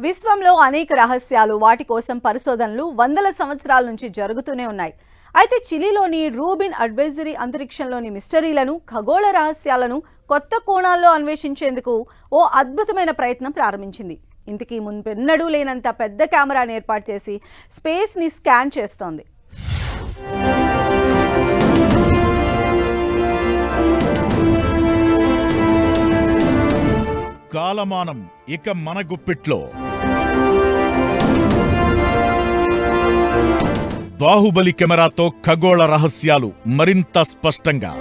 విశ్వంలో అనేక రహస్యాలు వాటి కోసం పరిశోధనలు వందల సంవత్సరాల నుంచి జరుగుతూనే ఉన్నాయి. అయితే చిలీలోని రూబిన్ అడ్వైజరీ అంతరిక్షంలోని మిస్టరీలను, ఖగోళ రహస్యాలను కొత్త కోణాల్లో అన్వేషించేందుకు ఓ అద్భుతమైన ప్రయత్నం ప్రారంభించింది. ఇంతకీ మున్పెన్నడూ లేనంత పెద్ద కెమెరాను ఏర్పాటు చేసి స్పేస్ ని స్కాన్ చేస్తోంది. కాలమానం ఇక మన గుప్పిట్లో. బాహుబలి కెమెరాతో ఖగోళ రహస్యాలు మరింత స్పష్టంగా.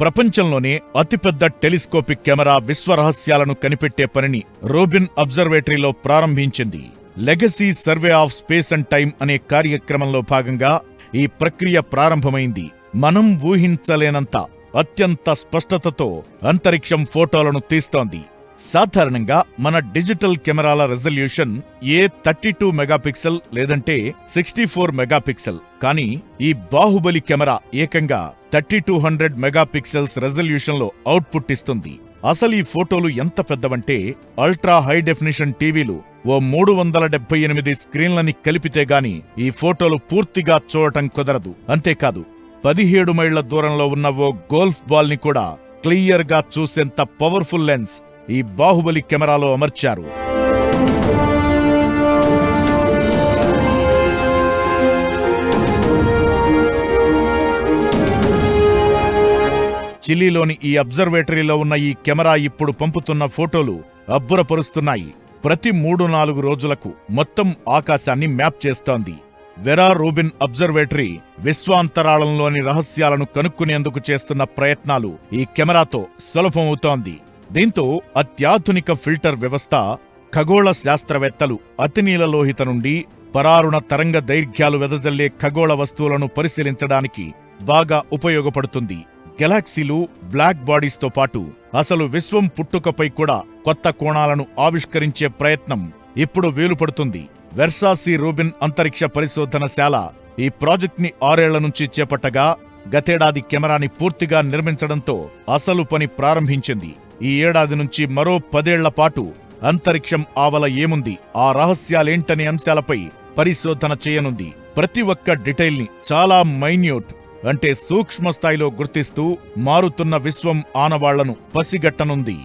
ప్రపంచంలోనే అతిపెద్ద టెలిస్కోపిక్ కెమెరా విశ్వ రహస్యాలను కనిపెట్టే పనిని రూబిన్ అబ్జర్వేటరీలో ప్రారంభించింది. Legacy survey of space and time అనే కార్యక్రమంలో భాగంగా ఈ ప్రక్రియ ప్రారంభమైంది. మనం ఊహించలేనంత అత్యంత స్పష్టతతో అంతరిక్షం ఫోటోలను తీస్తోంది. సాధారణంగా మన డిజిటల్ కెమెరాల రెజల్యూషన్ 32 మెగాపిక్సెల్ లేదంటే 64 మెగాపిక్సెల్. కానీ ఈ బాహుబలి కెమెరా ఏకంగా 3200 మెగాపిక్సెల్స్ రెజల్యూషన్ లో అవుట్పుట్ ఇస్తుంది. అసలు ఈ ఫోటోలు ఎంత పెద్దవంటే అల్ట్రా హై డెఫినిషన్ టీవీలు ఓ 378 స్క్రీన్లని కలిపితే గాని ఈ ఫోటోలు పూర్తిగా చూడటం కుదరదు. అంతేకాదు 17 మైళ్ల దూరంలో ఉన్న ఓ గోల్ఫ్ బాల్ ని కూడా క్లియర్ గా చూసేంత పవర్ఫుల్ లెన్స్ ఈ బాహుబలి కెమెరాలో అమర్చారు. చిలీలోని ఈ అబ్జర్వేటరీలో ఉన్న ఈ కెమెరా ఇప్పుడు పంపుతున్న ఫోటోలు అబ్బురపరుస్తున్నాయి. ప్రతి 3-4 రోజులకు మొత్తం ఆకాశాన్ని మ్యాప్ చేస్తోంది. వెరా రూబిన్ అబ్జర్వేటరీ విశ్వాంతరాళంలోని రహస్యాలను కనుక్కునేందుకు చేస్తున్న ప్రయత్నాలు ఈ కెమెరాతో సులభమవుతోంది. దీంతో అత్యాధునిక ఫిల్టర్ వ్యవస్థ ఖగోళ శాస్త్రవేత్తలు అతినీలలోహిత నుండి పరారుణ తరంగ దైర్ఘ్యాలు వెదజల్లే ఖగోళ వస్తువులను పరిశీలించడానికి బాగా ఉపయోగపడుతుంది. గెలాక్సీలు, బ్లాక్ బాడీస్తో పాటు అసలు విశ్వం పుట్టుకపై కూడా కొత్త కోణాలను ఆవిష్కరించే ప్రయత్నం ఇప్పుడు వీలుపడుతుంది. వెర్సాసి రూబిన్ అంతరిక్ష పరిశోధనశాల ఈ ప్రాజెక్ట్ ని 6 ఏళ్ల నుంచి చేపట్టగా గతేడాది కెమెరాని పూర్తిగా నిర్మించడంతో అసలు పని ప్రారంభించింది. ఈ ఏడాది నుంచి మరో 10 ఏళ్ల పాటు అంతరిక్షం ఆవల ఏముంది, ఆ రహస్యాలేంటనే అంశాలపై పరిశోధన చేయనుంది. ప్రతి ఒక్క డీటెయిల్ ని చాలా మైన్యూట్ అంటే సూక్ష్మ స్థాయిలో గుర్తిస్తూ మారుతున్న విశ్వం ఆనవాళ్లను పసిగట్టనుంది.